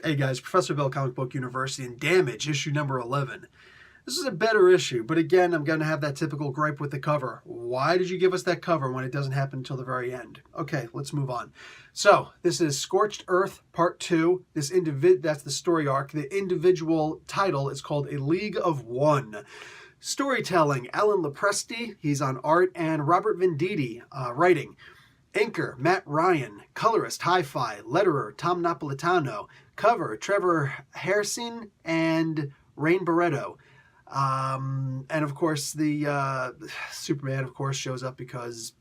Hey guys, Professor Bill, Comic Book University, and Damage, issue number 11. This is a better issue, but again, I'm going to have that typical gripe with the cover. Why did you give us that cover when it doesn't happen until the very end? Okay, let's move on. So, this is Scorched Earth, Part 2. That's the story arc. The individual title is called A League of One. Storytelling, Alan Lopresti, he's on art, and Robert Venditti, writing. Inker, Matt Ryan. Colorist, Hi-Fi. Letterer, Tom Napolitano. Cover, Trevor Hairsine and Rain Barretto. And of course, the Superman, of course, shows up because,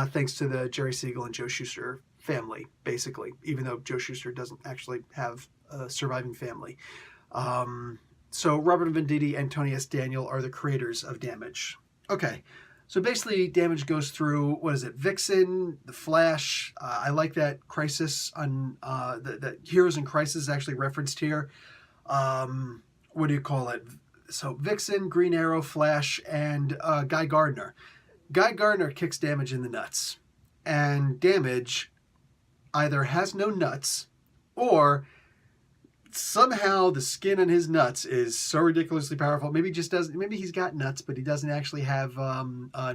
thanks to the Jerry Siegel and Joe Shuster family, basically, even though Joe Shuster doesn't actually have a surviving family. So Robert Venditti and Tony S. Daniel are the creators of Damage. Okay. So basically, Damage goes through, what is it, Vixen, The Flash. I like that Crisis on that Heroes in Crisis is actually referenced here. What do you call it? So Vixen, Green Arrow, Flash, and Guy Gardner. Guy Gardner kicks Damage in the nuts, and Damage either has no nuts or somehow the skin on his nuts is so ridiculously powerful. Maybe he just doesn't. Maybe he's got nuts, but he doesn't actually have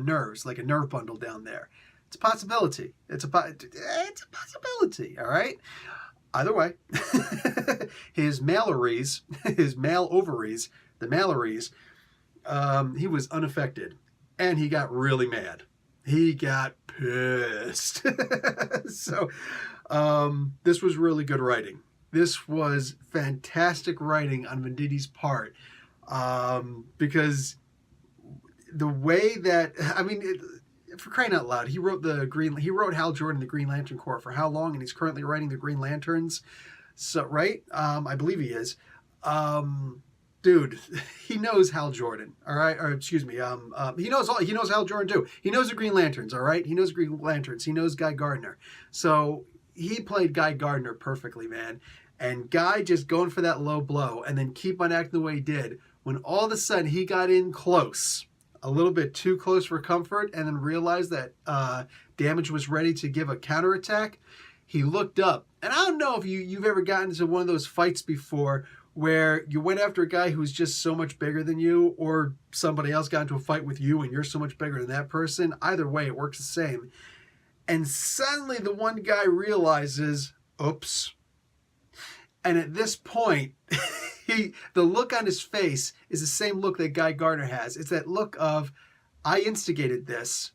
nerves, like a nerve bundle down there. It's a possibility. It's a possibility. All right. Either way, his male ovaries, the Mallories, he was unaffected, and he got really mad. He got pissed. So this was really good writing. This was fantastic writing on Venditti's part, because the way that, for crying out loud, he wrote Hal Jordan, the Green Lantern Corps, for how long, and he's currently writing the Green Lanterns. So right, I believe he is. Dude, he knows Hal Jordan, all right, or excuse me, he knows Hal Jordan too. He knows the Green Lanterns, all right. He knows Green Lanterns. He knows Guy Gardner. So he played Guy Gardner perfectly, man. And Guy just going for that low blow and then keep on acting the way he did. When all of a sudden he got in close, a little bit too close for comfort, and then realized that Damage was ready to give a counterattack, he looked up. And I don't know if you've ever gotten into one of those fights before where you went after a guy who's just so much bigger than you, or somebody else got into a fight with you and you're so much bigger than that person. Either way, it works the same. And suddenly the one guy realizes, oops. And at this point, the look on his face is the same look that Guy Gardner has. It's that look of, I instigated this.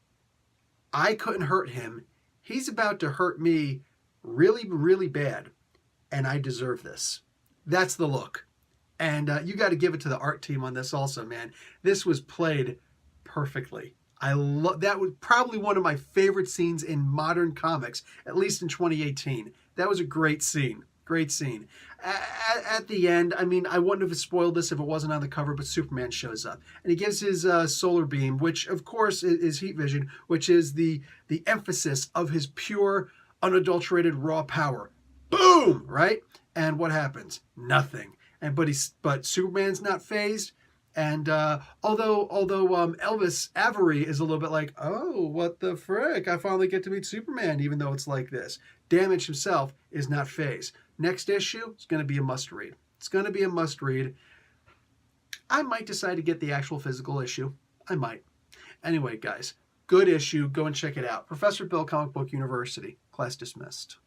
I couldn't hurt him. He's about to hurt me really, really bad. And I deserve this. That's the look. And you got to give it to the art team on this also, man. This was played perfectly. That was probably one of my favorite scenes in modern comics, at least in 2018. That was a great scene. Great scene. At the end, I wouldn't have spoiled this if it wasn't on the cover, but Superman shows up. And he gives his solar beam, which, of course, is heat vision, which is the emphasis of his pure, unadulterated, raw power. Boom! Right? And what happens? Nothing. But Superman's not fazed. And although Elvis Avery is a little bit like, oh, what the frick? I finally get to meet Superman, even though it's like this. Damage himself is not fazed. Next issue is going to be a must-read. It's going to be a must-read. I might decide to get the actual physical issue. I might. Anyway, guys, good issue. Go and check it out. Professor Bill, Comic Book University. Class dismissed.